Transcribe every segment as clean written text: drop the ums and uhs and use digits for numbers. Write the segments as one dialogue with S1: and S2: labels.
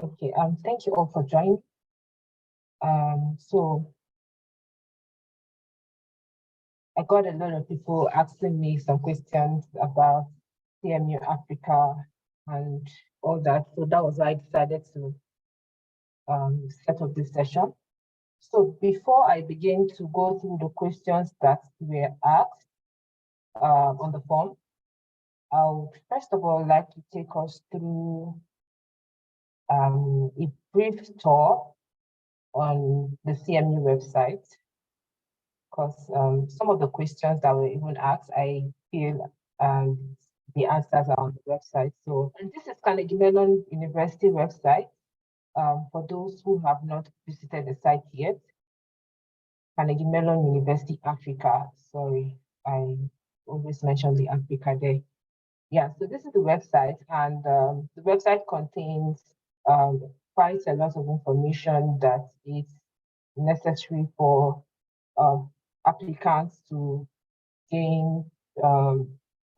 S1: Okay, thank you all for joining. So I got a lot of people asking me some questions about CMU Africa and all that. So that was why I decided to set up this session. So before I begin to go through the questions that were asked on the form, I would first of all like to take us through a brief tour on the CMU website, because some of the questions that were even asked, I feel the answers are on the website. So, and this is Carnegie Mellon University website. For those who have not visited the site yet, Carnegie Mellon University Africa. Sorry, I always mention the Africa there. Yeah, so this is the website, and the website contains quite a lot of information that is necessary for applicants to gain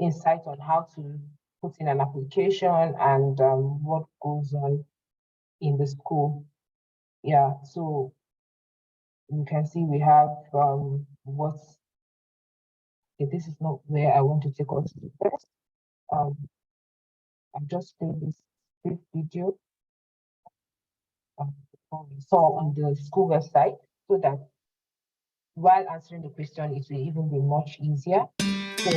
S1: insight on how to put in an application and what goes on in the school. Yeah, so you can see we have what's, okay, this is not where I want to take us to first. I'm just playing this brief video we saw on the school website, so that while answering the question, it will even be much easier. So,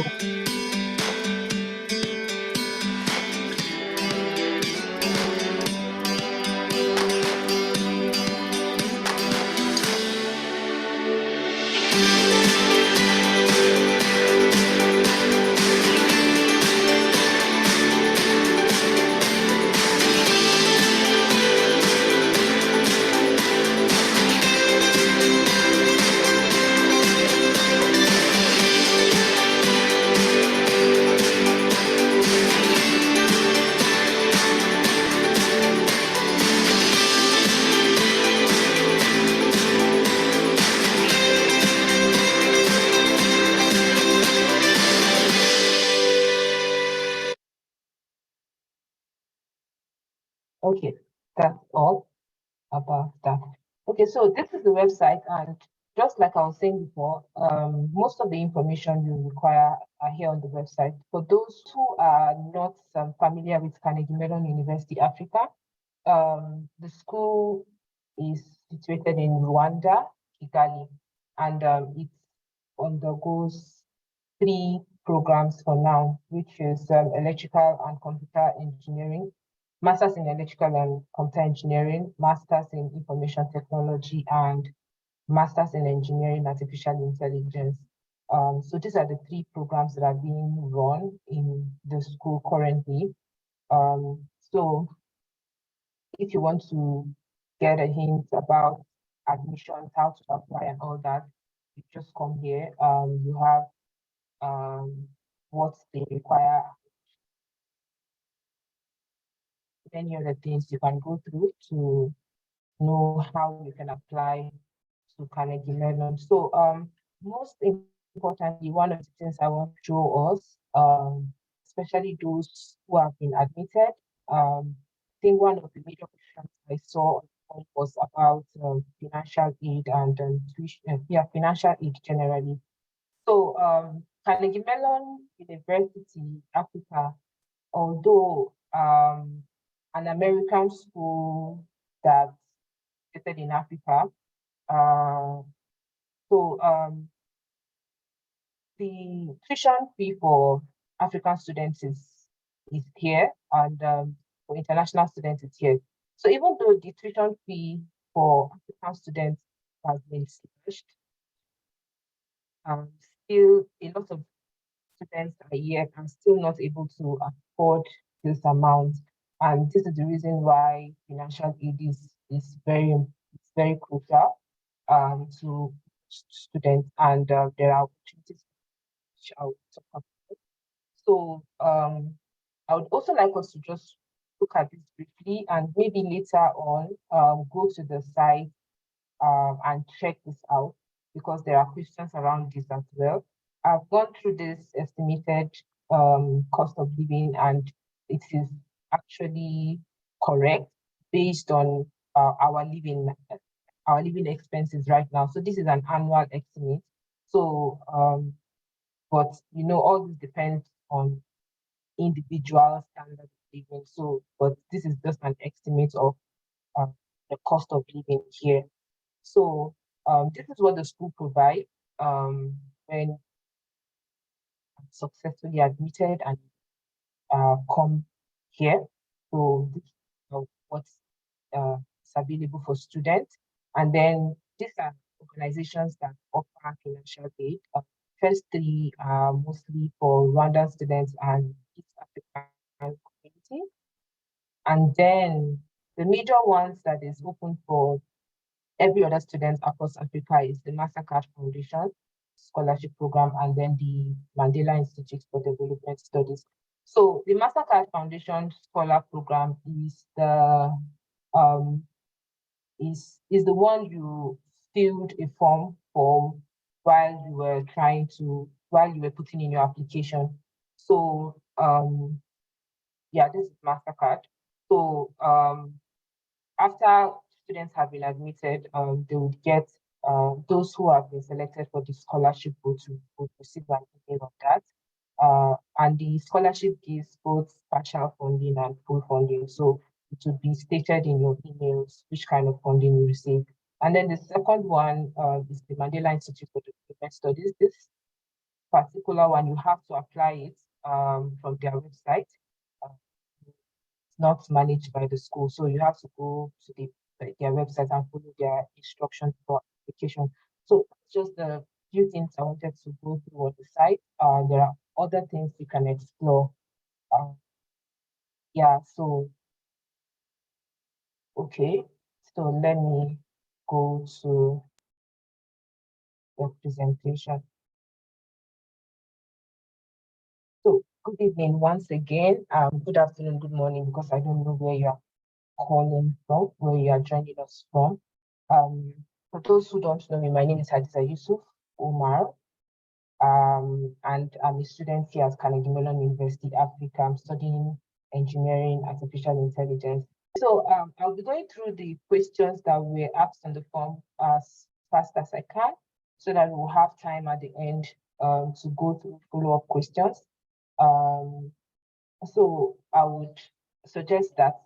S1: okay, that's all about that. Okay, so this is the website, and just like I was saying before, most of the information you require are here on the website. For those who are not familiar with Carnegie Mellon University Africa, the school is situated in Rwanda, Kigali, and it undergoes 3 programs for now, which is electrical and computer engineering, Masters in Electrical and Computer Engineering, Masters in Information Technology, and Masters in Engineering Artificial Intelligence. So these are the 3 programs that are being run in the school currently. So if you want to get a hint about admissions, how to apply and all that, you just come here. You have what they require, many other things you can go through to know how you can apply to Carnegie Mellon. So most importantly, one of the things I want to show us, especially those who have been admitted, I think one of the major questions I saw was about financial aid and financial aid generally. So Carnegie Mellon University Africa, although an American school that's located in Africa, the tuition fee for African students is here, and for international students it's here. So even though the tuition fee for African students has been slashed, still a lot of students are here and still not able to afford this amount. And this is the reason why financial aid is very crucial to students, and there are opportunities which I will talk about. So I would also like us to just look at this briefly, and maybe later on go to the site and check this out, because there are questions around this as well. I've gone through this estimated cost of living, and it is actually correct. based on our living expenses right now. So this is an annual estimate. So, but all this depends on individual standard of living. So, but this is just an estimate of the cost of living here. So, this is what the school provides when successfully admitted and come here. So this is what's available for students. And then these are organizations that offer financial aid. First three are mostly for Rwandan students and East African community. And then the major ones that is open for every other student across Africa is the Mastercard Foundation Scholarship Program and then the Mandela Institute for Development Studies. So the Mastercard Foundation Scholar Program is the one you filled a form for while you were putting in your application. So yeah, this is Mastercard. So after students have been admitted, they would get those who have been selected for the scholarship would receive an email of that. And the scholarship gives both partial funding and full funding. So it would be stated in your emails which kind of funding you receive. And then the second one is the Mandela Institute for Development Studies. This particular one, you have to apply it from their website. It's not managed by the school, so you have to go to their website and follow their instructions for application. So just the few things I wanted to go through on the site. There are other things you can explore. Yeah, so okay, so let me go to the presentation. So good evening once again. Good afternoon, good morning, because I don't know where you are calling from, where you are joining us from. For those who don't know me, my name is Hadiza Yusuf Omar, and I'm a student here at Carnegie Mellon University Africa. I'm studying engineering, artificial intelligence. So I'll be going through the questions that were asked on the form as fast as I can, so that we'll have time at the end to go through follow-up questions. So I would suggest that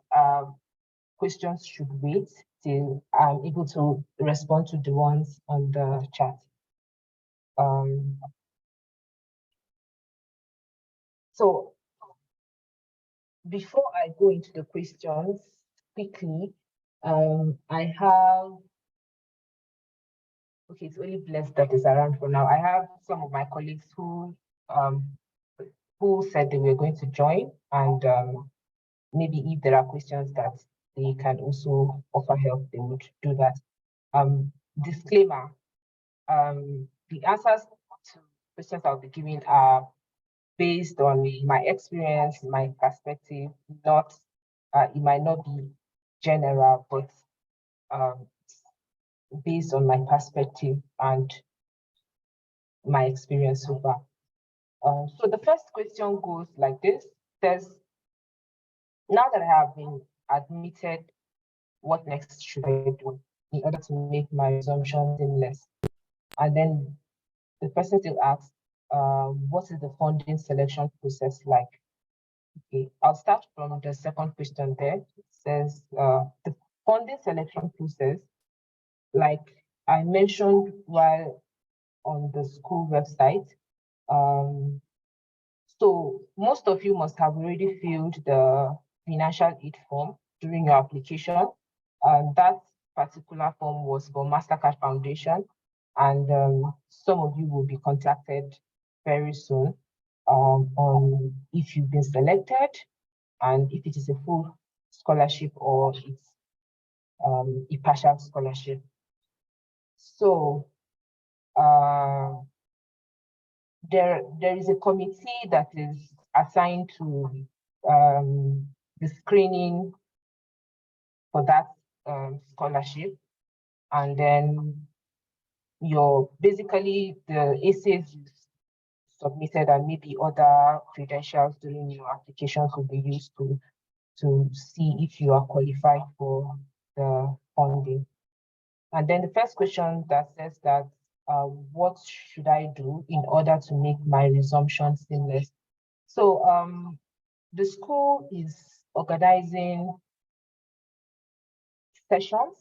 S1: questions should wait till I'm able to respond to the ones on the chat. So before I go into the questions quickly, I have, okay, it's only Blessed that is around for now. I have some of my colleagues who said they were going to join, and maybe if there are questions that they can also offer help, they would do that. Disclaimer, the answers to questions I'll be giving are based on my experience, my perspective, not, it might not be general, but based on my perspective and my experience so far. So the first question goes like this. Now that I have been admitted, what next should I do in order to make my assumptions seamless? And then the person still asks, what is the funding selection process like? Okay, I'll start from the second question there. It says, the funding selection process, like I mentioned while on the school website, so most of you must have already filled the financial aid form during your application. That particular form was for Mastercard Foundation, and some of you will be contacted very soon on if you've been selected and if it is a full scholarship or it's a partial scholarship. So there is a committee that is assigned to the screening for that scholarship, and then basically the essays you submitted and maybe other credentials during your applications will be used to to see if you are qualified for the funding. And then the first question that says that, what should I do in order to make my resumption seamless? So the school is organizing sessions.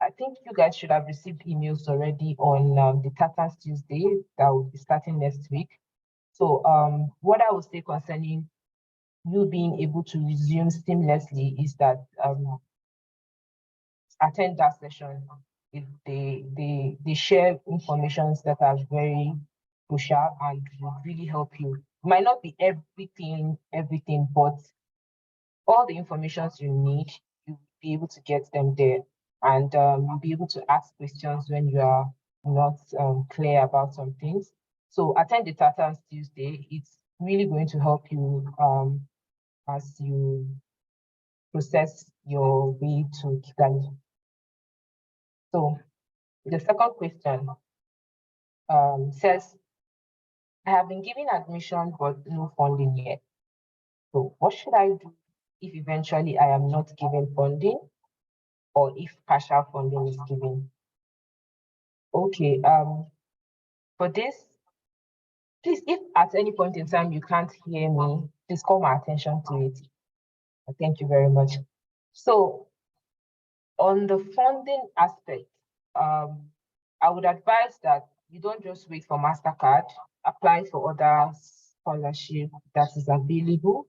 S1: I think you guys should have received emails already on the Tatans Tuesday that will be starting next week. So what I would say concerning you being able to resume seamlessly is that attend that session. If they share information that are very crucial and will really help you. It might not be everything, but all the information you need, you'll be able to get them there. And you'll be able to ask questions when you are not clear about some things. So attend the Tatans Tuesday. It's really going to help you as you process your way to Kigali. So the second question says, I have been given admission but no funding yet. So what should I do if eventually I am not given funding, or if partial funding is given? Okay, for this, please, if at any point in time you can't hear me, please call my attention to it. Thank you very much. So on the funding aspect, I would advise that you don't just wait for MasterCard, apply for other scholarship that is available.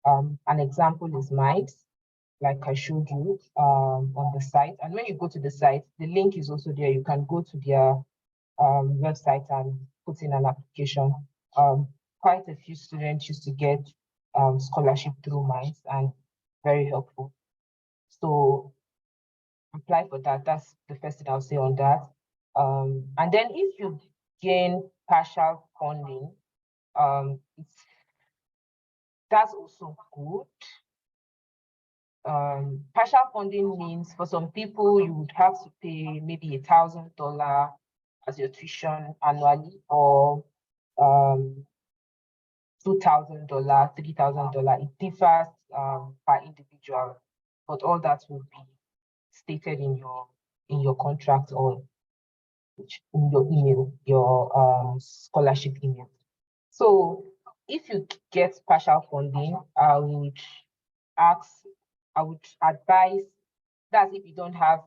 S1: An example is MICE, like I showed you on the site. And when you go to the site, the link is also there. You can go to their website and put in an application. Quite a few students used to get scholarship through MICE, and very helpful. So apply for that. That's the first thing I'll say on that. And then if you gain partial funding, that's also good. Partial funding means for some people you would have to pay maybe $1,000 as your tuition annually, or $2,000, $3,000. It differs per individual, but all that will be stated in your contract or in your email, your scholarship email. So if you get partial funding, I would advise, that's if you don't have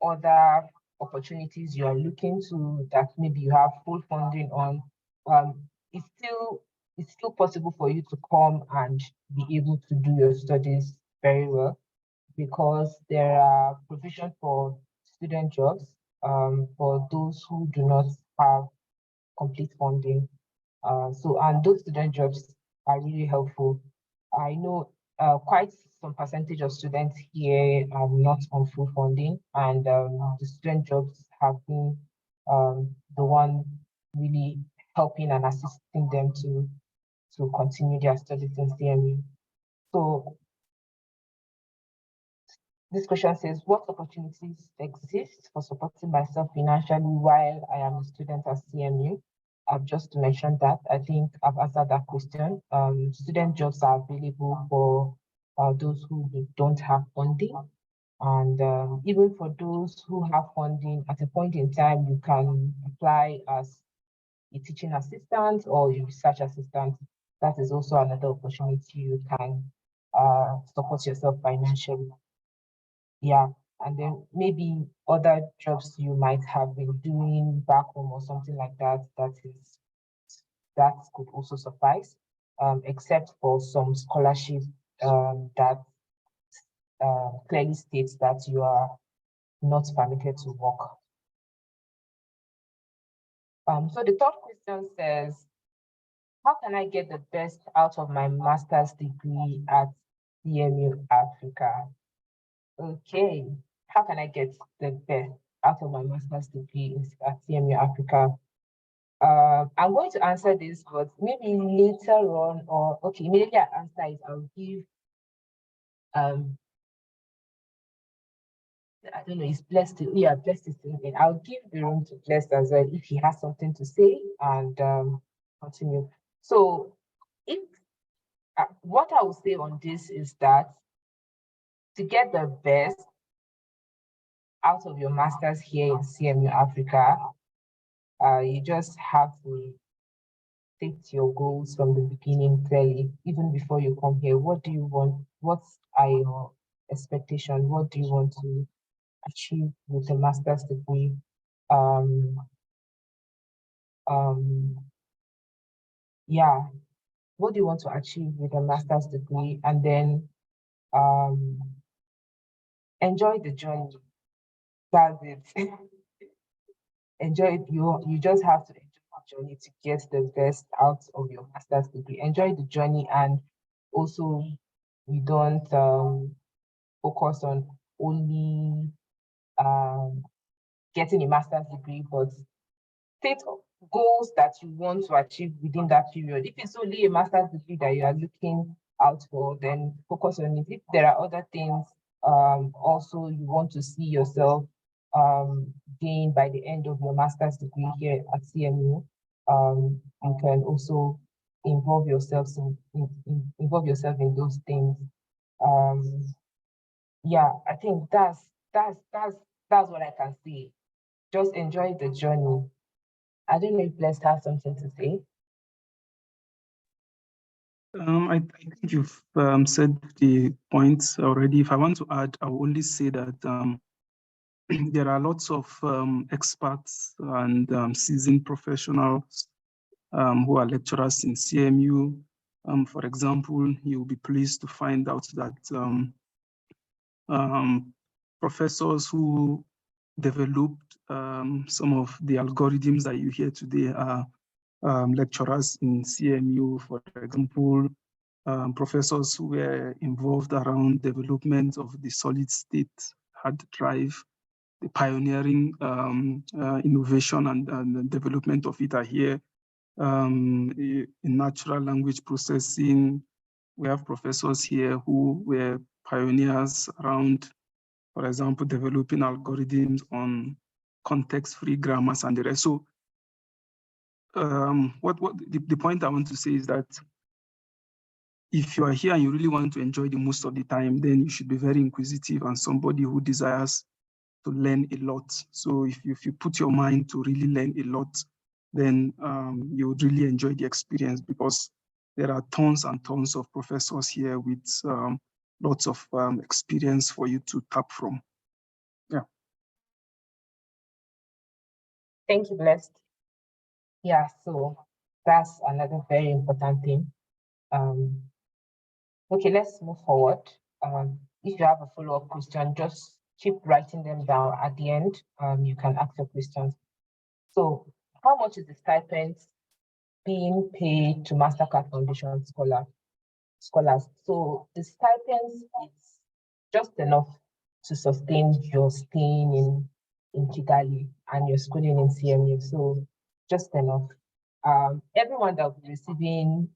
S1: other opportunities you are looking to that maybe you have full funding on, it's still possible for you to come and be able to do your studies very well, because there are provision for student jobs for those who do not have complete funding. And those student jobs are really helpful. I know quite some percentage of students here are not on full funding, and the student jobs have been the one really helping and assisting them to continue their studies in CMU. So this question says, what opportunities exist for supporting myself financially while I am a student at CMU? Just mentioned that. I think I've answered that question. Student jobs are available for those who don't have funding. And even for those who have funding, at a point in time, you can apply as a teaching assistant or a research assistant. That is also another opportunity you can support yourself financially. Yeah, and then maybe other jobs you might have been doing back home or something like that, that could also suffice, except for some scholarship that clearly states that you are not permitted to work. So the third question says, how can I get the best out of my master's degree at CMU Africa? Okay, how can I get the best out of my master's degree at CMU Africa? I'm going to answer this, but maybe later on, or okay, immediately I answer it, I'll give I don't know, it's blessed to, yeah, blessed is in. I'll give the room to Blessed as well if he has something to say, and continue. So if what I will say on this is that to get the best out of your master's here in CMU Africa, you just have to state your goals from the beginning clearly, even before you come here. What do you want? What are your expectations? What do you want to achieve with a master's degree? Um, yeah, what do you want to achieve with a master's degree? And then enjoy the journey. That's it. Enjoy it. You just have to enjoy the journey to get the best out of your master's degree. Enjoy the journey, and also you don't focus on only getting a master's degree, but state goals that you want to achieve within that period. If it's only a master's degree that you are looking out for, then focus on it. If there are other things also you want to see yourself gain by the end of your master's degree here at CMU, you can also involve yourself in those things. Yeah, I think that's what I can say. Just enjoy the journey. I don't know if Blessed has something to say.
S2: I think you've said the points already. If I want to add, I will only say that there are lots of experts and seasoned professionals who are lecturers in CMU. For example, you'll be pleased to find out that professors who developed some of the algorithms that you hear today are lecturers in CMU. For example, professors who were involved around development of the solid state hard drive, the pioneering innovation and development of it are here. In natural language processing, we have professors here who were pioneers around, for example, developing algorithms on context-free grammars and the rest. So the point I want to say is that if you are here and you really want to enjoy the most of the time, then you should be very inquisitive and somebody who desires to learn a lot. So if you put your mind to really learn a lot, then you would really enjoy the experience, because there are tons and tons of professors here with lots of experience for you to tap from. Yeah.
S1: Thank you, Blessed. Yeah, so that's another very important thing. Okay, let's move forward. If you have a follow-up question, just keep writing them down. At the end, you can ask your questions. So, how much is the stipend being paid to Mastercard Foundation scholars? So, the stipend is just enough to sustain your staying in Kigali and your schooling in CMU. So, just enough. Everyone that will be receiving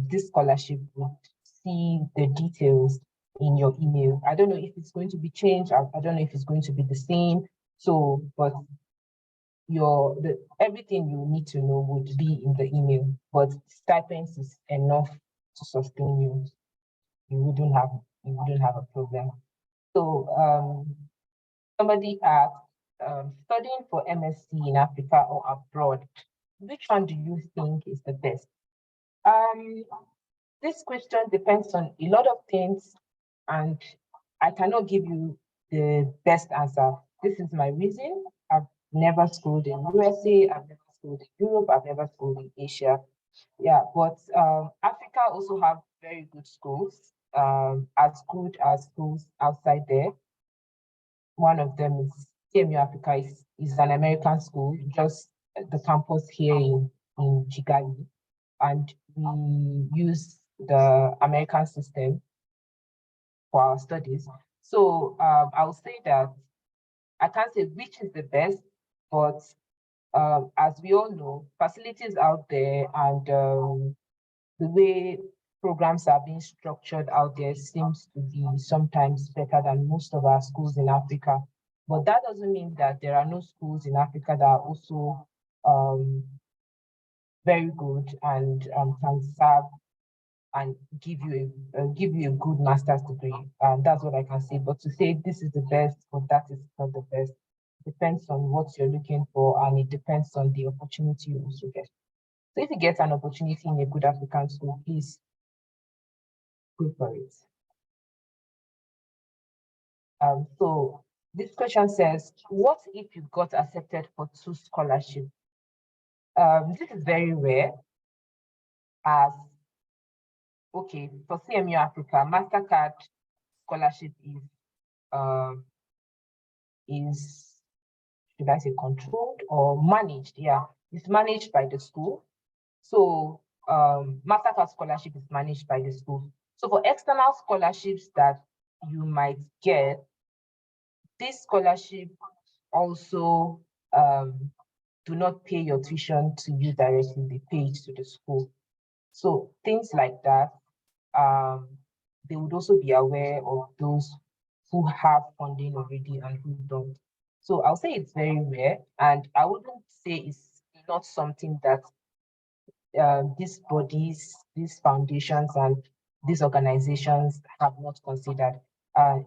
S1: this scholarship would see the details in your email. I don't know if it's going to be changed. I don't know if it's going to be the same. So, but everything you need to know would be in the email. But stipends is enough to sustain you. You wouldn't have a problem. So somebody asked, studying for MSc in Africa or abroad, which one do you think is the best? This question depends on a lot of things, and I cannot give you the best answer. This is my reason. I've never schooled in USA, I've never schooled in Europe, I've never schooled in Asia. Yeah, but Africa also have very good schools, as good as schools outside there. One of them is CMU Africa, is an American school, just the campus here in Kigali. And we use the American system for our studies. So I would say that I can't say which is the best, but as we all know, facilities out there and the way programs are being structured out there seems to be sometimes better than most of our schools in Africa. But that doesn't mean that there are no schools in Africa that are also very good and can serve and give you a good master's degree. That's what I can say. But to say this is the best or that is not the best depends on what you're looking for, and it depends on the opportunity you also get. So if you get an opportunity in a good African school, please go for it. So this question says, what if you got accepted for 2 scholarships? This is very rare, as okay, for CMU Africa, MasterCard scholarship is, should I say, controlled or managed? Yeah, it's managed by the school. So MasterCard scholarship is managed by the school. So for external scholarships that you might get, this scholarship also do not pay your tuition to you directly, they pay it to the school. So things like that, they would also be aware of those who have funding already and who don't. So I'll say it's very rare, and I wouldn't say it's not something that these bodies, these foundations, and these organizations have not considered.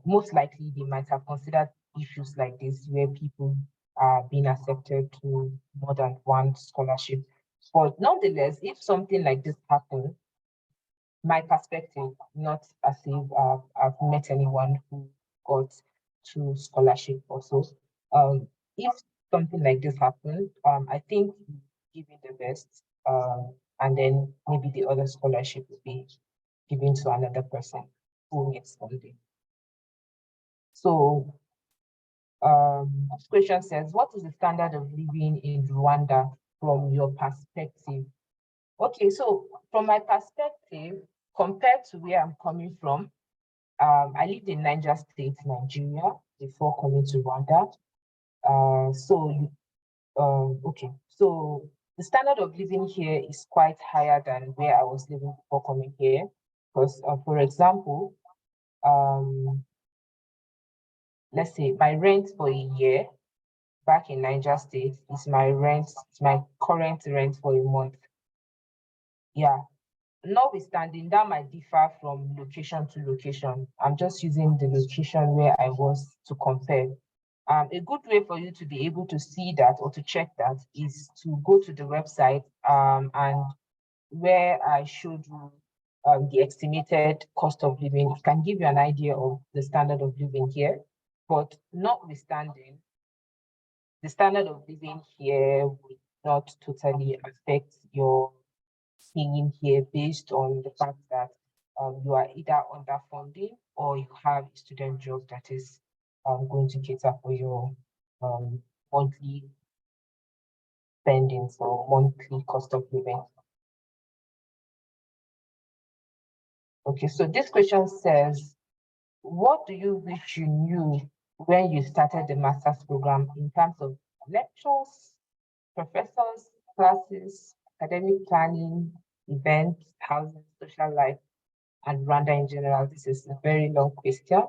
S1: Most likely, they might have considered issues like this, where people are being accepted to more than one scholarship. But nonetheless, if something like this happens, my perspective, not as if I've met anyone who got 2 scholarship also. If something like this happened, I think give it the best, and then maybe the other scholarship will be given to another person who needs funding. So this question says, what is the standard of living in Rwanda from your perspective? Okay, so from my perspective, compared to where I'm coming from, I lived in Niger State, Nigeria, before coming to Rwanda. Okay, so the standard of living here is quite higher than where I was living before coming here. Because, for example, let's say my rent for a year back in Niger State is my current rent for a month. Yeah, notwithstanding, that might differ from location to location. I'm just using the location where I was to compare. A good way for you to be able to see that or to check that is to go to the website, and where I showed you the estimated cost of living. It can give you an idea of the standard of living here. But notwithstanding, the standard of living here will not totally affect your staying here based on the fact that you are either underfunding or you have a student job that is going to cater for your monthly spendings or monthly cost of living. Okay, so this question says, what do you wish you knew when you started the master's program in terms of lectures, professors, classes, academic planning, events, housing, social life, and Rwanda in general? This is a very long question.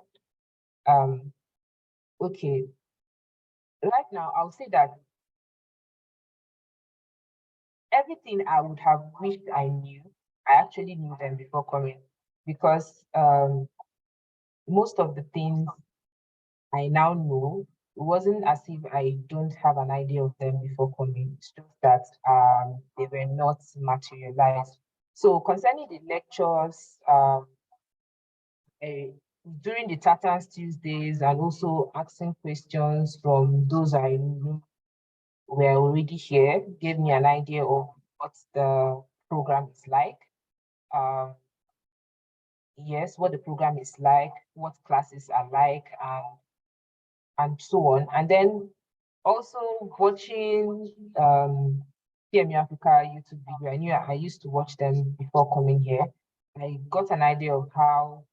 S1: Okay, right now I'll say that everything I would have wished I knew, I actually knew them before coming, because most of the things I now know, it wasn't as if I don't have an idea of them before coming. It's just that they were not materialized. So concerning the lectures, during the Tatans Tuesdays, and also asking questions from those I knew were already here, gave me an idea of what the program is like. Yes, what the program is like, what classes are like, and so on. And then also watching CMU Africa YouTube video. I knew I used to watch them before coming here. I got an idea of how,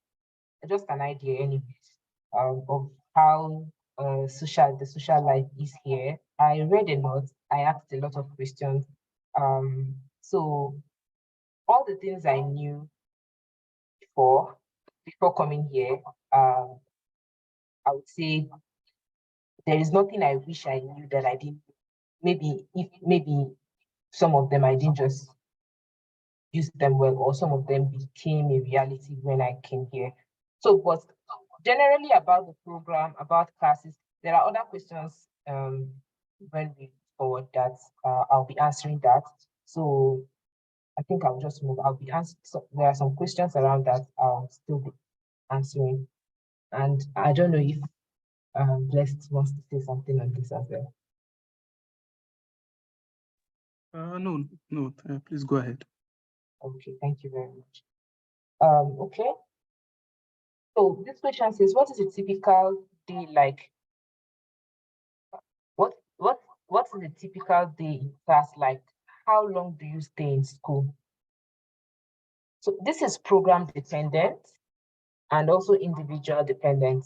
S1: just an idea anyways, of how the social life is here. I read a lot, I asked a lot of questions. So all the things I knew before coming here, I would say there is nothing I wish I knew that I didn't. Maybe some of them I didn't just used them well, or some of them became a reality when I came here. So, but generally about the program, about classes, there are other questions when we forward that I'll be answering that. So I think I'll just move. I'll be answering. So there are some questions around that I'll still be answering. And I don't know if Blessed wants to say something on this as well.
S2: No, please go ahead.
S1: Okay, thank you very much. Okay. So this question says, what is a typical day like? What's a typical day in class like? How long do you stay in school? So this is program dependent and also individual dependent.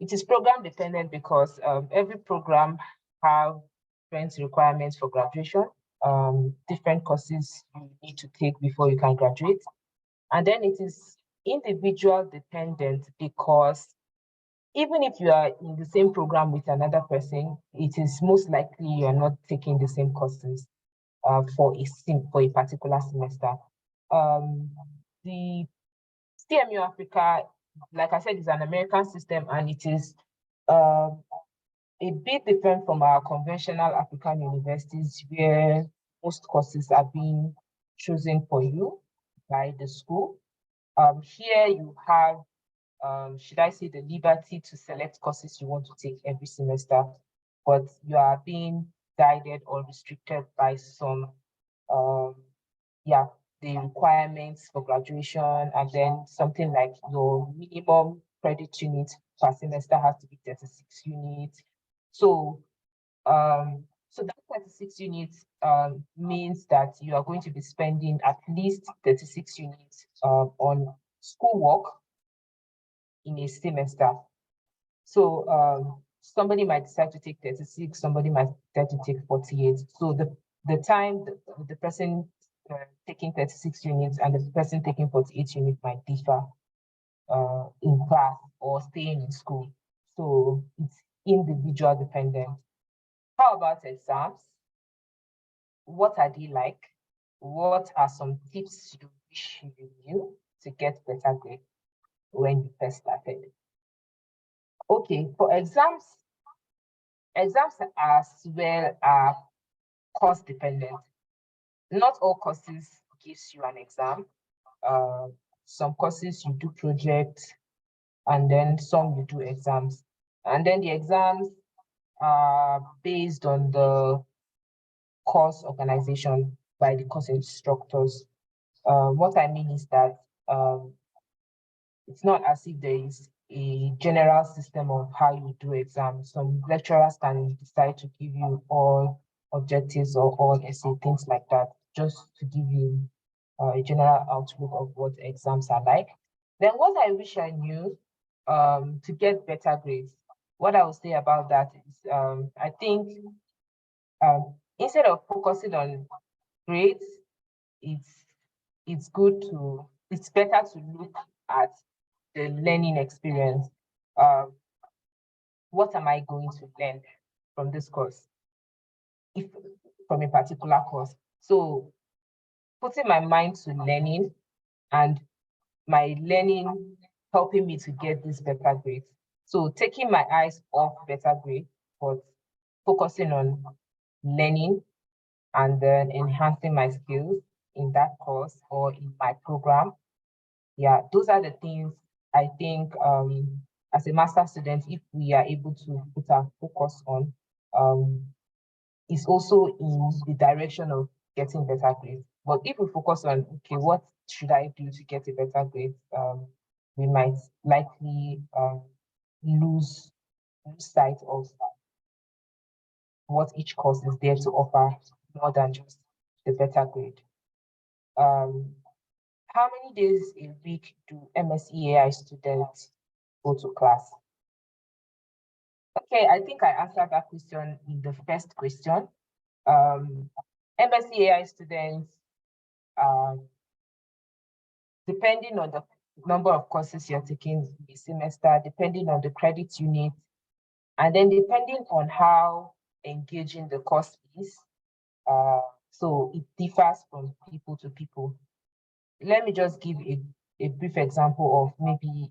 S1: It is program dependent because every program have different requirements for graduation, different courses you need to take before you can graduate. And then it is individual dependent because even if you are in the same program with another person, it is most likely you are not taking the same courses for a particular semester. The CMU Africa, like I said, is an American system, and it is a bit different from our conventional African universities where most courses are being chosen for you by the school. Here you have, should I say, the liberty to select courses you want to take every semester, but you are being guided or restricted by some, the requirements for graduation, and then something like your minimum credit unit per semester has to be 36 units. So, so that 36 units means that you are going to be spending at least 36 units on schoolwork in a semester. So somebody might decide to take 36, somebody might decide to take 48. So the time the person taking 36 units and the person taking 48 units might differ in class or staying in school. So it's individual dependent. How about exams? What are they like? What are some tips you wish you knew to get better grades when you first started? Okay, for exams as well are course dependent. Not all courses gives you an exam. Some courses you do projects, and then some you do exams. And then the exams are based on the course organization by the course instructors. What I mean is that it's not as if there is a general system of how you do exams. Some lecturers can decide to give you all objectives or all essay, things like that, just to give you a general outlook of what exams are like. Then what I wish I knew to get better grades, what I would say about that is I think instead of focusing on grades, it's better to look at the learning experience. What am I going to learn from this course? If from a particular course. So putting my mind to learning and my learning helping me to get this better grades. So taking my eyes off better grades, but focusing on learning and then enhancing my skills in that course or in my program. Yeah, those are the things I think as a master student, if we are able to put our focus on, is also in the direction of getting better grades. But if we focus on, okay, what should I do to get a better grade? We might likely lose sight of what each course is there to offer more than just the better grade. How many days a week do MSEAI students go to class? Okay, I think I answered that question in the first question. MSEAI students, depending on the number of courses you're taking this semester, depending on the credit unit, and then depending on how engaging the course is, so it differs from people to people. let me just give a brief example of maybe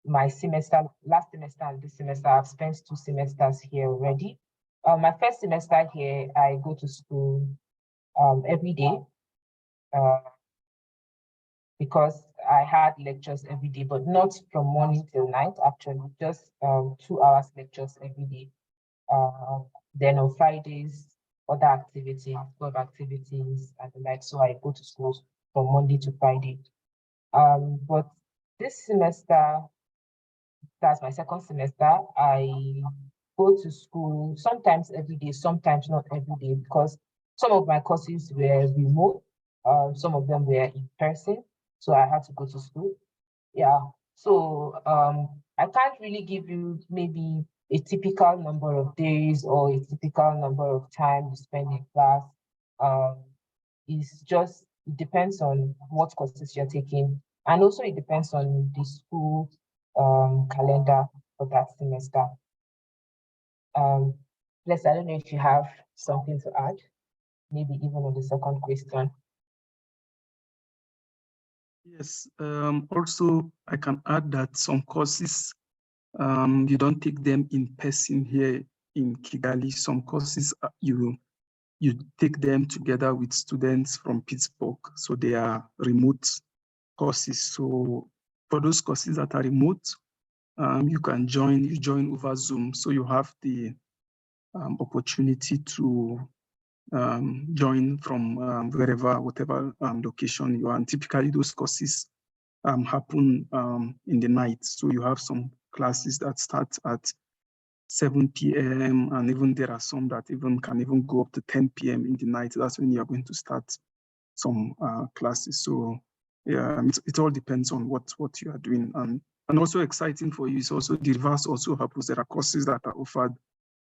S1: my semester, last semester and this semester. I've spent 2 semesters here already. My first semester here, I go to school every day because I had lectures every day, but not from morning till night, actually, just 2 hours lectures every day. Then on Fridays, other activities, club activities and the like. So I go to school from Monday to Friday. But this semester, that's my second semester, I go to school sometimes every day, sometimes not every day, because some of my courses were remote, some of them were in person, so I had to go to school. Yeah, so I can't really give you maybe a typical number of days or a typical number of time you spend in class. It's just, it depends on what courses you're taking, and also it depends on the school calendar for that semester. Les, I don't know if you have something to add, maybe even on the second question.
S2: Yes, also I can add that some courses, you don't take them in person here in Kigali. Some courses you take them together with students from Pittsburgh, so they are remote courses. So for those courses that are remote, you can join over Zoom, so you have the opportunity to join from whatever location you are. And typically those courses happen in the night. So you have some classes that start at 7 p.m. and even there are some that can go up to 10 p.m. in the night. That's when you're going to start some classes. So yeah, it all depends on what you are doing. And also exciting for you is also the reverse also happens. There are courses that are offered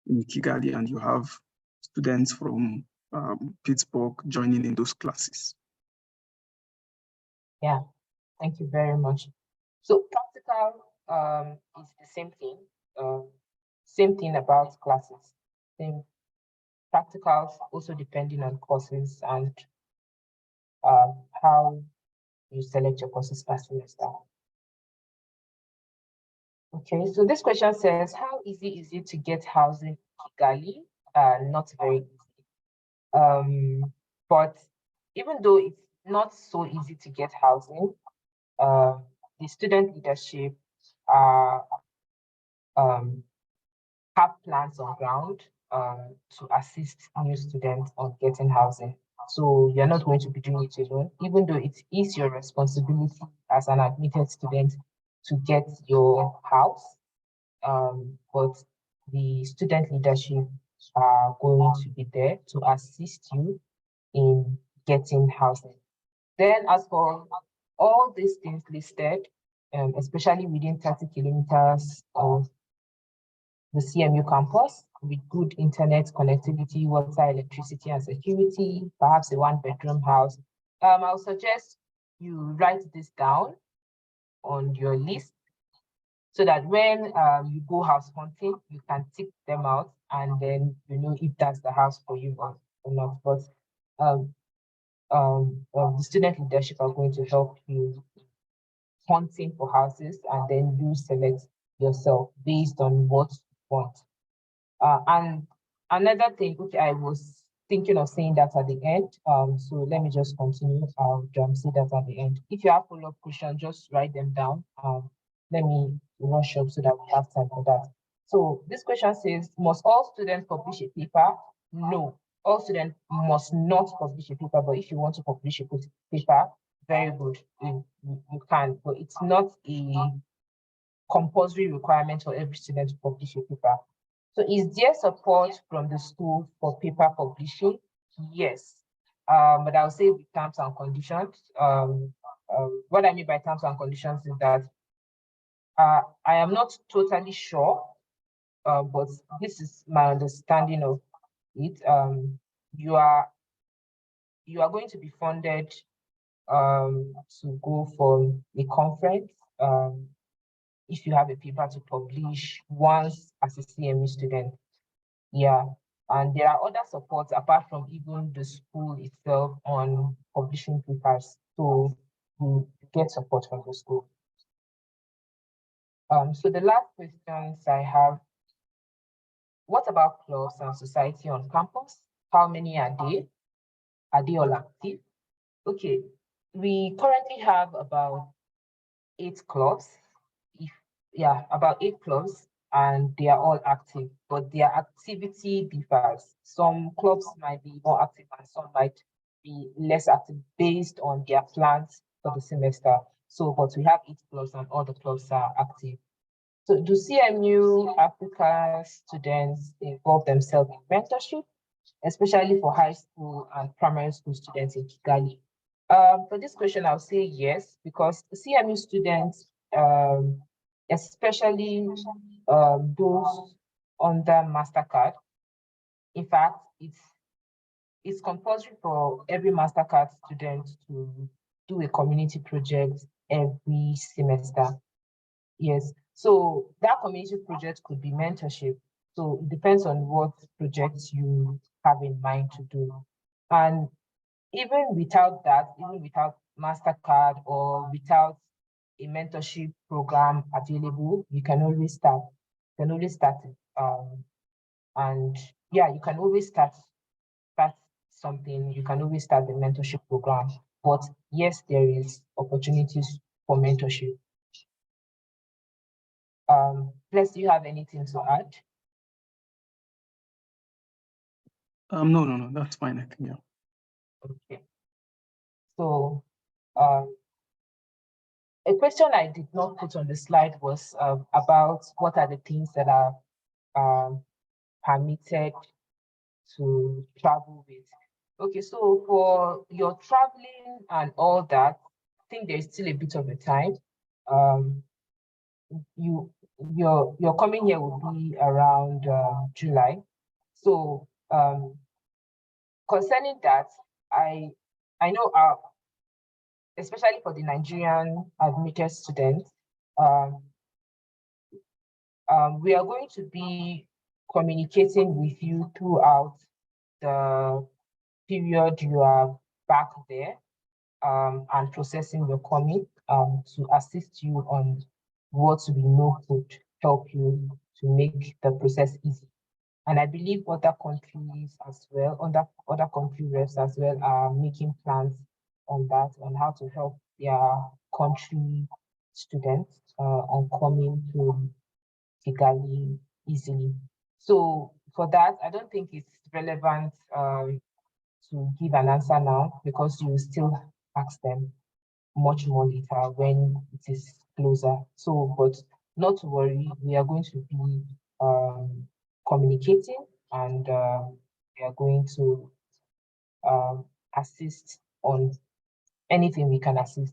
S2: in Kigali and you have students from Pittsburgh joining in those classes.
S1: Yeah, thank you very much. So practical is the same thing. Same thing about classes. Same practicals also depending on courses and how you select your courses per semester. Okay, so this question says, how easy is it to get housing in Kigali? Not very easy. But even though it's not so easy to get housing, the student leadership have plans on ground to assist new students on getting housing. So you're not going to be doing it alone, even though it is your responsibility as an admitted student to get your house. But the student leadership are going to be there to assist you in getting housing. Then as for all these things listed, especially within 30 kilometers of the CMU campus with good internet connectivity, water, electricity, and security, perhaps a 1-bedroom house. I'll suggest you write this down on your list so that when you go house hunting, you can tick them out and then you know if that's the house for you or not. But the student leadership are going to help you hunting for houses, and then you select yourself based on what you want. And another thing, which I was thinking of saying that at the end, so let me just continue. I'll say that at the end. If you have follow-up questions, just write them down. Let me rush up so that we have time for that. So this question says, must all students publish a paper? No, all students must not publish a paper, but if you want to publish a paper, very good, you can, but it's not a compulsory requirement for every student to publish a paper. So is there support from the school for paper publishing? Yes, but I'll say with terms and conditions. What I mean by terms and conditions is that I am not totally sure, but this is my understanding of it. You are going to be funded to go for a conference if you have a paper to publish once as a CME student. Yeah, and there are other supports apart from even the school itself on publishing papers. So you get support from the school. So the last questions I have, what about clubs and society on campus? How many are they? Are they all active? Okay, we currently have about 8 clubs. About 8 clubs, and they are all active, but their activity differs. Some clubs might be more active and some might be less active based on their plans for the semester. So, but we have 8 clubs and all the clubs are active. So do CMU Africa students involve themselves in mentorship, especially for high school and primary school students in Kigali? For this question, I'll say yes, because CMU students, especially those under MasterCard, in fact, it's compulsory for every MasterCard student to do a community project every semester. Yes, so that community project could be mentorship. So it depends on what projects you have in mind to do. And even without that, even without MasterCard or without a mentorship program available, you can always start. You can always start it. And yeah, you can always start something. You can always start the mentorship program. But yes, there is opportunities for mentorship. Bless, do you have anything to add?
S2: No, that's fine, I think, yeah.
S1: Okay. So, a question I did not put on the slide was about what are the things that are permitted to travel with. Okay, so for your traveling and all that, I think there's still a bit of a time. Your coming here will be around July. So concerning that, I know especially for the Nigerian admitted students, we are going to be communicating with you throughout the period you are back there, and processing your coming, to assist you on what we know could help you to make the process easy. And I believe other countries as well, other country reps as well, are making plans on that, on how to help their country students on coming to Kigali easily. So for that, I don't think it's relevant to give an answer now, because you will still ask them much more later when it is closer. So, but not to worry, we are going to be communicating, and we are going to assist on anything we can assist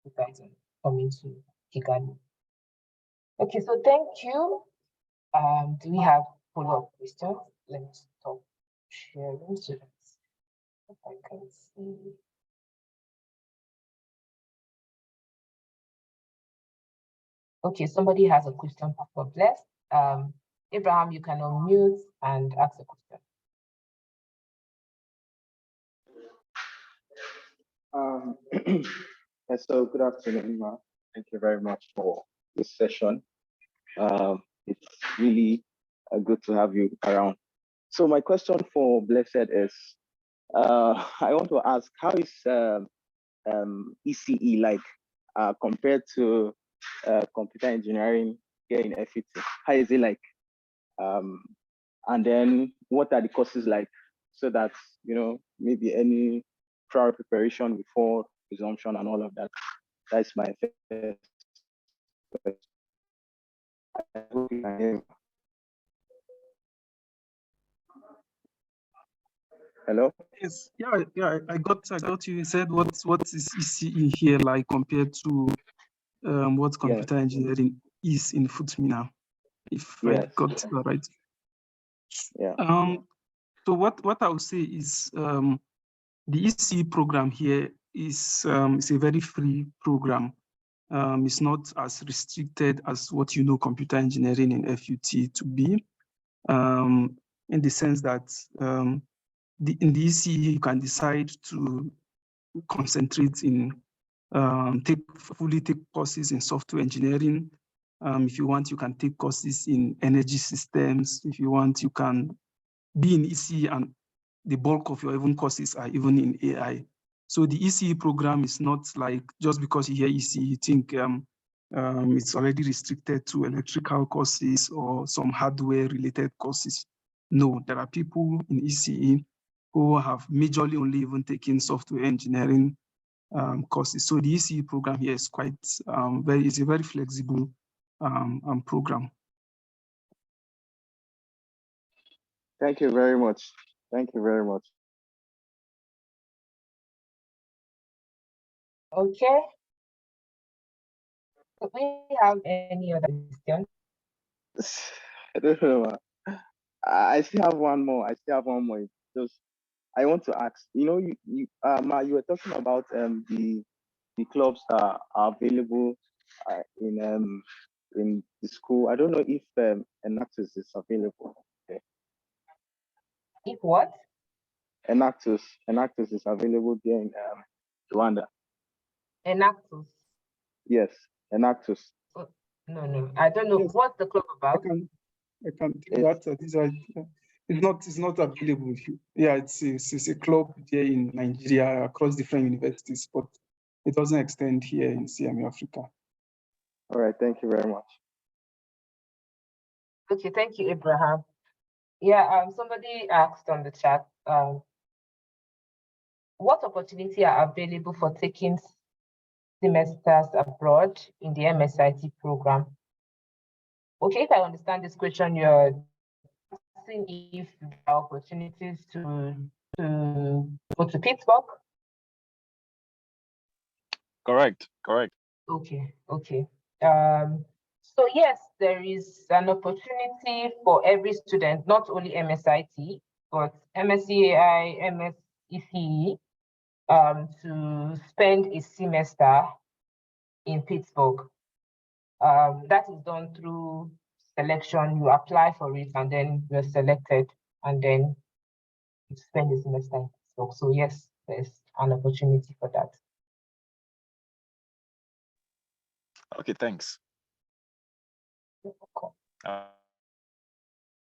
S1: you guys in coming to Kigali. Okay, so thank you. Do we have follow-up questions? Let me stop sharing so that if I can see. Okay, somebody has a question for Bless. Abraham, you can unmute and ask a question.
S3: So good afternoon, Ma. Thank you very much for this session. It's really good to have you around. So my question for Blessed is, I want to ask, how is ECE like compared to computer engineering here in FET? How is it like? And then what are the courses like, so that, you know, maybe any prior preparation before resumption and all of that. That's my first question. I hope you can hear me. Hello?
S2: Yes, yeah, I got you. You said what is ECE here like compared to what computer engineering is in FUTMI now, if I got that right.
S3: Yeah.
S2: So what I would say is the ECE program here is a very free program. It's not as restricted as what you know computer engineering in FUT to be, in the sense that in the ECE you can decide to concentrate in fully take courses in software engineering. If you want, you can take courses in energy systems. If you want, you can be in ECE, and the bulk of your even courses are even in AI. So the ECE program is not like just because you hear ECE, you think it's already restricted to electrical courses or some hardware related courses. No, there are people in ECE who have majorly only even taken software engineering courses. So the ECE program here is quite it's a very flexible program.
S3: Thank you very much. Thank you very much.
S1: Okay. Do we have any other questions?
S3: I don't know. I still have one more. Just, I want to ask. You know, you were talking about the clubs that are available in the school. I don't know if Enactus is available. Okay.
S1: If what?
S3: Enactus is available there in Rwanda.
S1: Enactus.
S3: Yes, Enactus.
S1: Oh, no, I don't know. Yes. What's the club about?
S2: I can do that. These are, it's not available. Yeah, it's a club here in Nigeria across different universities, but it doesn't extend here in CMU Africa.
S3: All right, thank you very much.
S1: Okay, thank you, Abraham. Yeah, somebody asked on the chat, what opportunity are available for taking semesters abroad in the MSIT program? Okay, if I understand this question, you're asking if there are opportunities to go to Pittsburgh?
S4: Correct.
S1: Okay. So yes, there is an opportunity for every student, not only MSIT, but MSCAI, MSECE, to spend a semester in Pittsburgh. That is done through selection. You apply for it and then you're selected, and then you spend a semester in Pittsburgh. So yes, there's an opportunity for that.
S4: Okay, thanks.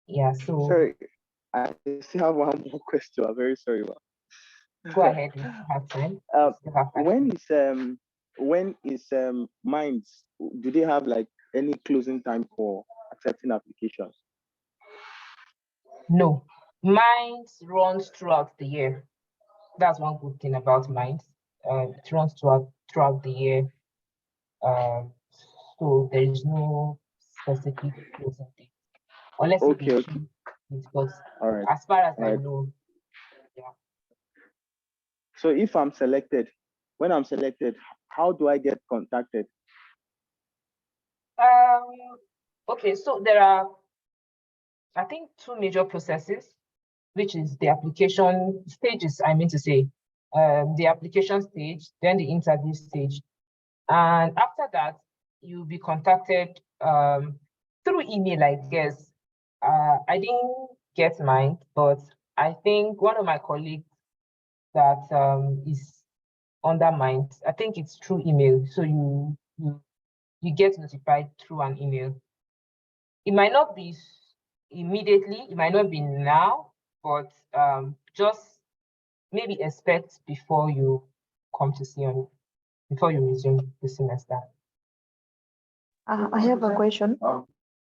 S1: Yeah, so
S3: sorry, I still have one more question. I'm very sorry.
S1: Go ahead, we have time.
S3: When is Minds? Do they have like any closing time for accepting applications?
S1: No, Minds runs throughout the year. That's one good thing about Minds. It runs throughout the year. So there is no specific closing date. Unless
S3: okay.
S1: But
S3: all right.
S1: As far as I know, yeah.
S3: So if I'm selected, when I'm selected, how do I get contacted?
S1: Okay, so there are, I think, two major processes, which is the application stages, I mean to say, the application stage, then the interview stage. And after that, you'll be contacted through email, I guess. I didn't get mine, but I think one of my colleagues that is under mine, I think it's through email. So you get notified through an email. It might not be immediately, it might not be now, but just maybe expect before you come to see on, before you resume the semester.
S5: I have a question.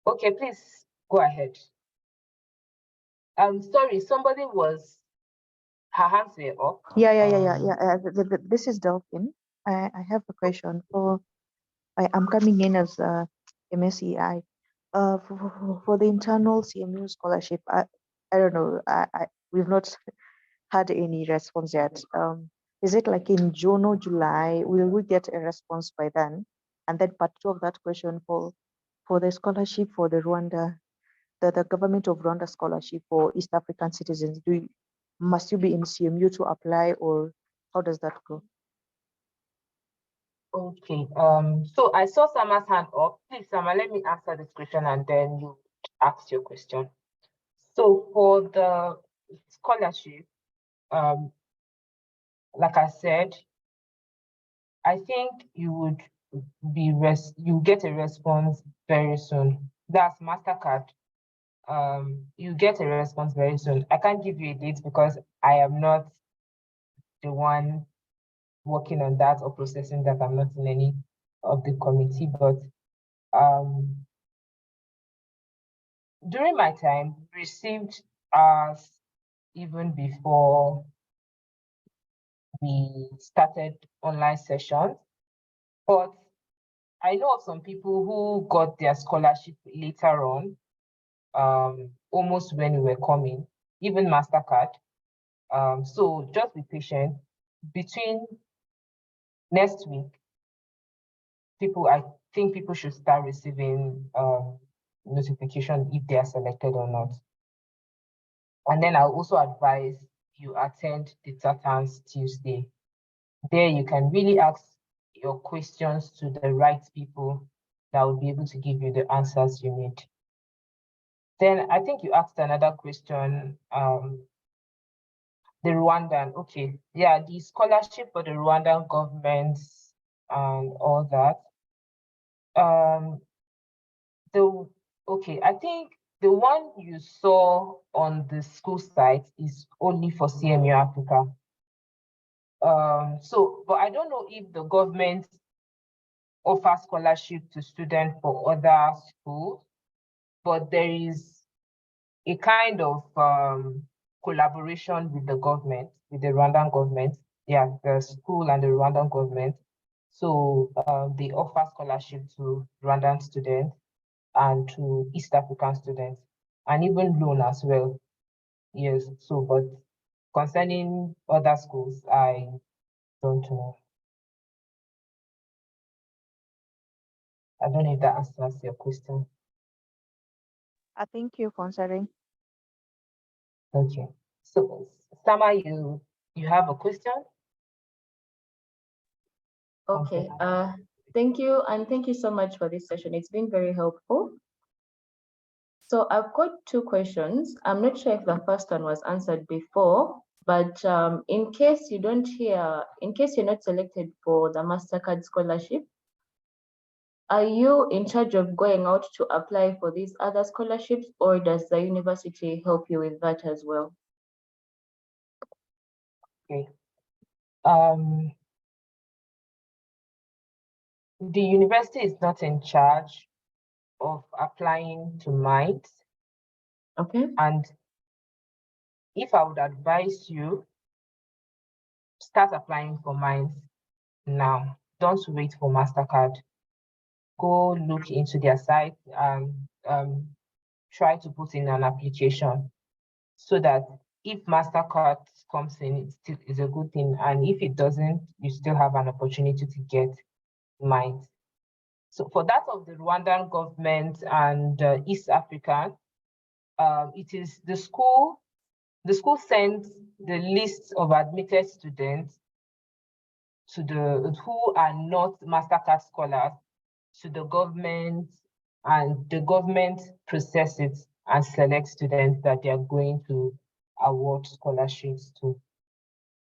S1: Okay, please go ahead. Sorry, somebody was, her hands were up.
S5: Yeah. This is Delphine. I have a question. I'm coming in as MSCI. For the internal CMU scholarship, I don't know. We've not had any response yet. Is it like in June or July? Will we get a response by then? And then part two of that question for the scholarship for the Rwanda, the government of Rwanda scholarship for East African citizens. Must you be in CMU to apply, or how does that go?
S1: Okay. So I saw Sama's hand up. Please, Sama, let me answer this question and then you ask your question. So for the scholarship, like I said, I think you would you get a response very soon. That's MasterCard. You get a response very soon. I can't give you a date because I am not the one working on that or processing that. I'm not in any of the committee, but during my time, received ours even before we started online sessions. But I know of some people who got their scholarship later on, almost when we were coming, even MasterCard. So just be patient. Between next week, I think people should start receiving notification if they are selected or not. And then I'll also advise you attend the Tatans Tuesday. There you can really ask your questions to the right people that will be able to give you the answers you need. Then I think you asked another question, the Rwandan, okay. Yeah, the scholarship for the Rwandan government and all that. Okay, I think the one you saw on the school site is only for CMU Africa. But I don't know if the government offers scholarship to students for other schools, but there is a kind of collaboration with the government, with the Rwandan government, yeah, the school and the Rwandan government. So they offer scholarship to Rwandan students and to East African students, and even loan as well. Yes, so, but concerning other schools, I don't know. I don't know if that answers your question.
S5: Thank you for answering.
S1: Okay. So, Sama, you have a question?
S6: Okay. Thank you, and thank you so much for this session. It's been very helpful. So I've got two questions. I'm not sure if the first one was answered before, but in case you're not selected for the MasterCard scholarship, are you in charge of going out to apply for these other scholarships, or does the university help you with that as well?
S1: Okay. The university is not in charge of applying to MINDS.
S6: Okay.
S1: And if I would advise you, start applying for MINDS now. Don't wait for MasterCard. Go look into their site and try to put in an application so that if MasterCard comes in, it still is a good thing. And if it doesn't, you still have an opportunity to get MINDS. So for that of the Rwandan government and East African, it is the school sends the list of admitted students to who are not MasterCard scholars to the government, and the government process it and select students that they are going to award scholarships to.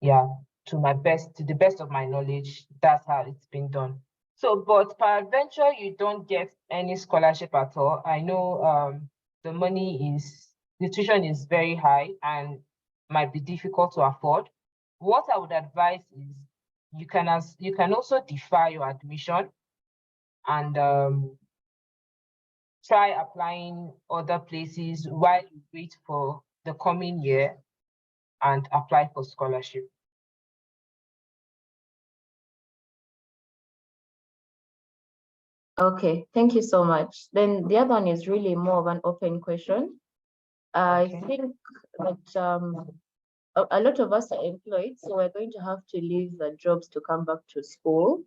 S1: Yeah, to the best of my knowledge, that's how it's been done. So, but peradventure you don't get any scholarship at all. I know the tuition is very high and might be difficult to afford. What I would advise is you can also defer your admission and try applying other places while you wait for the coming year and apply for scholarship.
S6: Okay, thank you so much. Then the other one is really more of an open question.
S1: Okay.
S6: I think that a lot of us are employed, so we're going to have to leave the jobs to come back to school.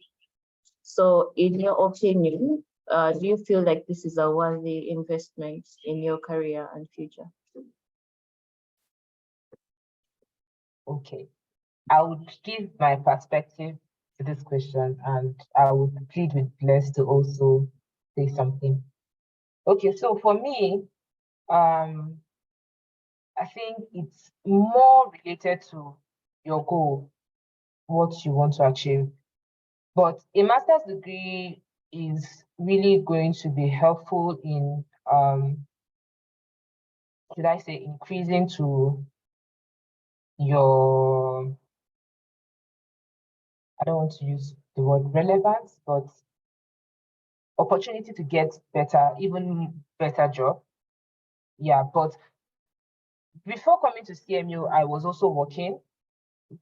S6: So in your opinion, do you feel like this is a worthy investment in your career and future?
S1: Okay, I would give my perspective to this question, and I would plead with Bless to also say something. Okay, so for me, I think it's more related to your goal, what you want to achieve. But a master's degree is really going to be helpful in, should I say, increasing to your, I don't want to use the word relevance, but opportunity to get better, even better job. Yeah, but before coming to CMU, I was also working,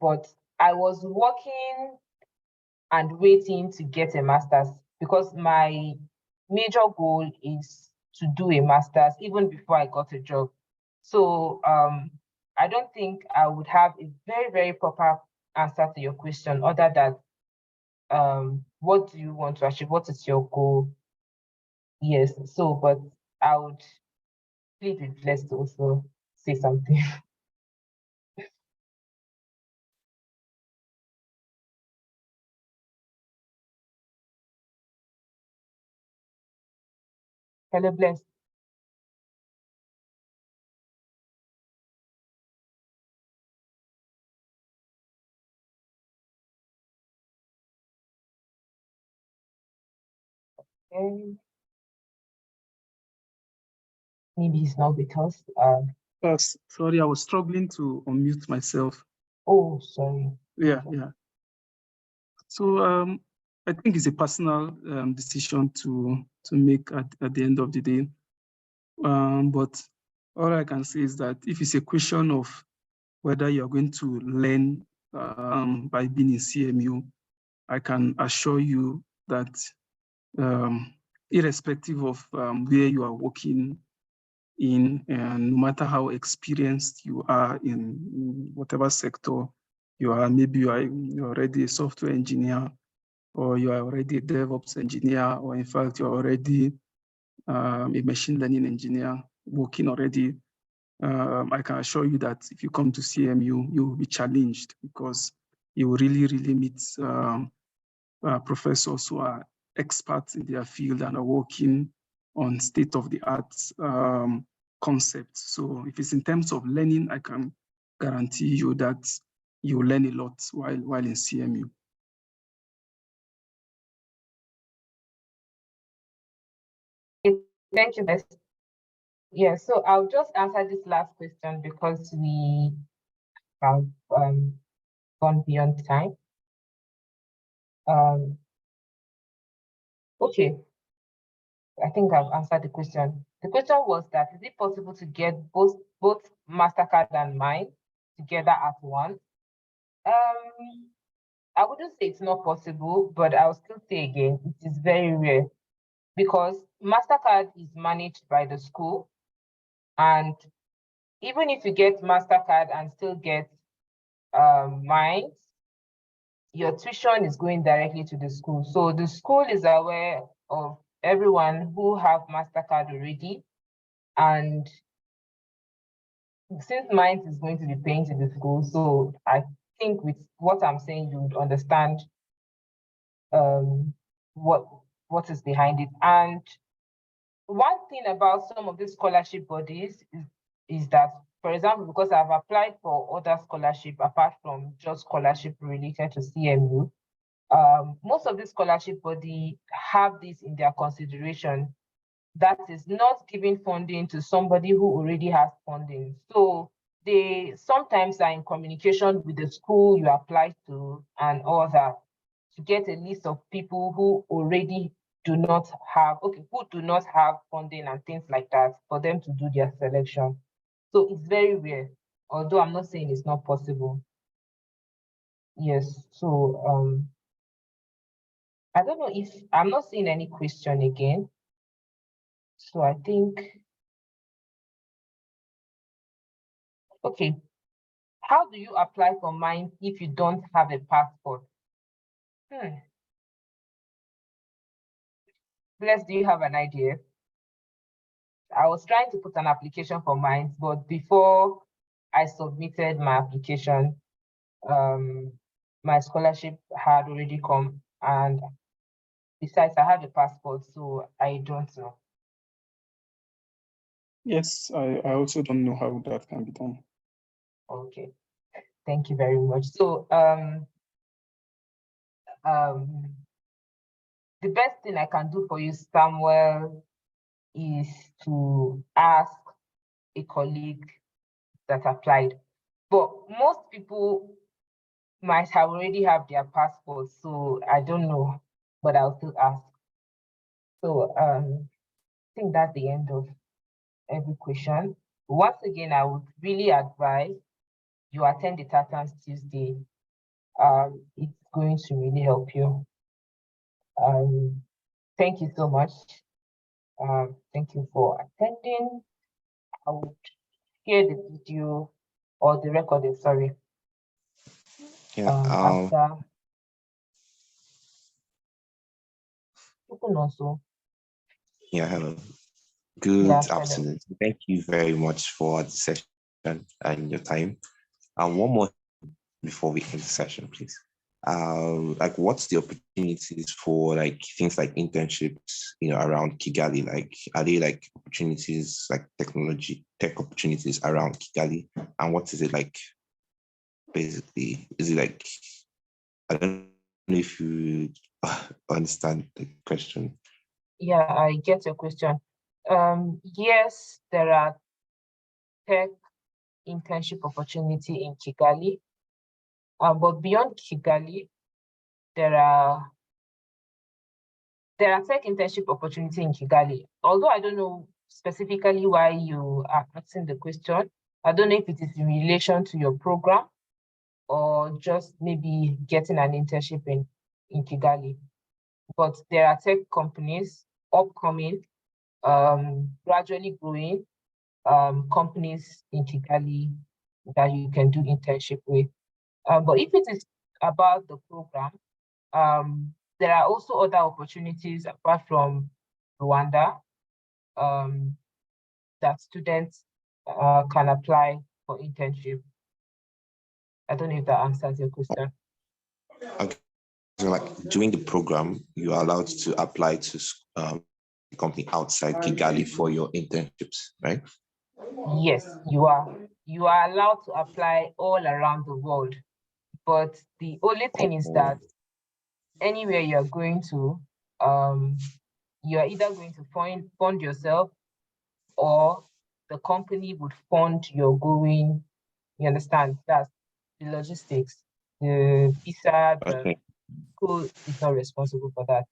S1: but I was working and waiting to get a master's because my major goal is to do a master's even before I got a job. So I don't think I would have a very, very proper answer to your question other than what do you want to achieve? What is your goal? Yes, so, but I would please be blessed to also say something. Hello, blessed. Okay. Maybe it's not because,
S2: Sorry, I was struggling to unmute myself.
S1: oh, sorry.
S2: Yeah. So I think it's a personal decision to make at the end of the day. But all I can say is that if it's a question of whether you're going to learn by being in CMU, I can assure you that irrespective of where you are working in, and no matter how experienced you are in whatever sector you are, maybe you're already a software engineer, or you are already a DevOps engineer, or in fact, you're already a machine learning engineer working already, I can assure you that if you come to CMU, you will be challenged because you will really meet professors who are experts in their field and are working on state-of-the-art concepts. So if it's in terms of learning, I can guarantee you that you learn a lot while in CMU.
S1: Thank you, Bess. Yeah, so I'll just answer this last question because we have gone beyond time. Okay, I think I've answered the question. The question was that, is it possible to get both MasterCard and mine together at once? I wouldn't say it's not possible, but I'll still say again, it is very rare because MasterCard is managed by the school. And even if you get MasterCard and still get mine, your tuition is going directly to the school. So the school is aware of everyone who have MasterCard already. And since mine is going to be paying to the school, so I think with what I'm saying, you would understand what is behind it. And one thing about some of these scholarship bodies is that, for example, because I've applied for other scholarship apart from just scholarship related to CMU, most of the scholarship body have this in their consideration, that is not giving funding to somebody who already has funding. So they sometimes are in communication with the school you apply to and all that to get a list of people who already do not have funding and things like that for them to do their selection. So it's very rare, although I'm not saying it's not possible. Yes, so I don't know if I'm not seeing any question again. So I think, okay, how do you apply for mine if you don't have a passport? Bless, do you have an idea? I was trying to put an application for mine, but before I submitted my application, my scholarship had already come, and besides, I have a passport, so I don't know.
S2: Yes, I also don't know how that can be done.
S1: Okay, thank you very much. So the best thing I can do for you, Samuel, is to ask a colleague that applied. But most people might have already have their passports, so I don't know, but I'll still ask. So I think that's the end of every question. Once again, I would really advise you attend the Tatans Tuesday. It's going to really help you. Thank you so much. Thank you for attending. I would share the video or the recording, sorry.
S7: Yeah.
S1: After you can also.
S7: Yeah. Hello. Good
S1: Yeah,
S7: afternoon. Thank you very much for the session and your time. And one more before we end the session, please. Like, what's the opportunities for like things like internships, around Kigali? Like, are they like opportunities like tech opportunities around Kigali? And what is it like? Basically, is it like, I don't know if you understand the question.
S1: Yeah, I get your question. Yes, there are tech internship opportunity in Kigali. But beyond Kigali, there are tech internship opportunity in Kigali. Although I don't know specifically why you are asking the question, I don't know if it is in relation to your program or just maybe getting an internship in Kigali. But there are tech companies upcoming, gradually growing companies in Kigali that you can do internship with. But if it is about the program, there are also other opportunities apart from Rwanda that students can apply for internship. I don't know if that answers your question.
S7: Okay. So like during the program, you are allowed to apply to a company outside Kigali for your internships, right?
S1: Yes, you are. You are allowed to apply all around the world. But the only thing is that anywhere you're going to, you're either going to fund yourself or the company would fund your going, you understand? That's the logistics. The visa, the school is not responsible for that.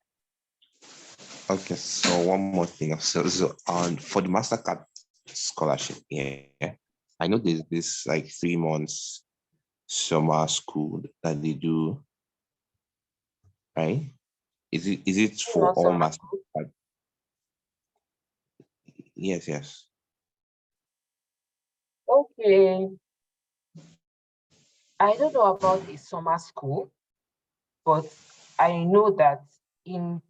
S7: Okay, so one more thing. So for the MasterCard scholarship, yeah, I know there's this like 3 months summer school that they do, right? Is it for all MasterCard? Yes.
S1: Okay. I don't know about a summer school, but I know that in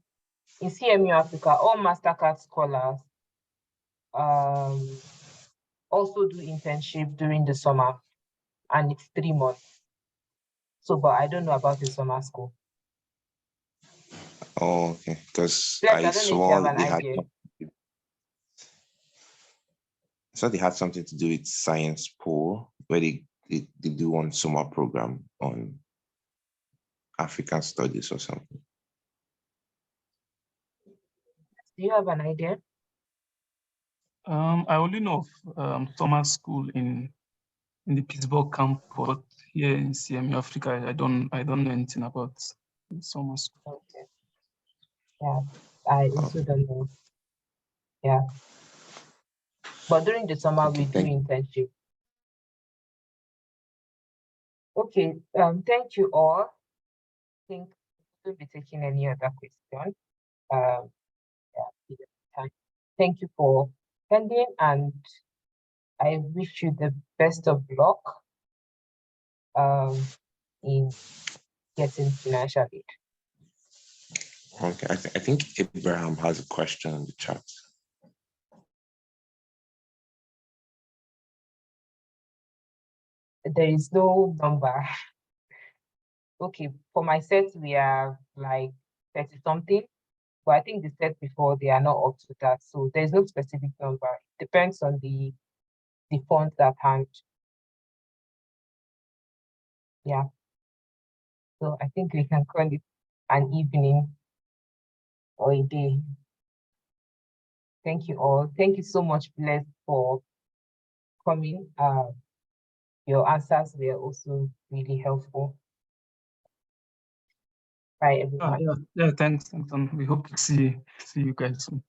S1: CMU Africa, all MasterCard scholars also do internship during the summer, and it's 3 months. So, but I don't know about the summer school.
S7: Oh, okay. Because
S1: Plus,
S7: I
S1: don't know if you have
S7: saw
S1: an idea.
S7: they had something to do with science pool, where they do one summer program on African studies or something.
S1: Do you have an idea?
S2: I only know of summer school in the Pittsburgh campus here in CMU Africa. I don't know anything about summer school.
S1: Okay. Yeah, I also don't know. Yeah. But during the summer, we do internship. Okay, thank you all. I think we'll be taking any other question. Thank you for attending, and I wish you the best of luck in getting financial aid.
S7: Okay, I think Abraham has a question in the chat.
S1: There is no number. Okay, for my set, we are like 30 something, but I think the set before, they are not up to that. So there's no specific number. It depends on the funds at hand. Yeah. So I think we can call it an evening or a day. Thank you all. Thank you so much, Bless, for coming. Your answers were also really helpful. Bye, everyone.
S2: Yeah, thanks. We hope to see you guys soon.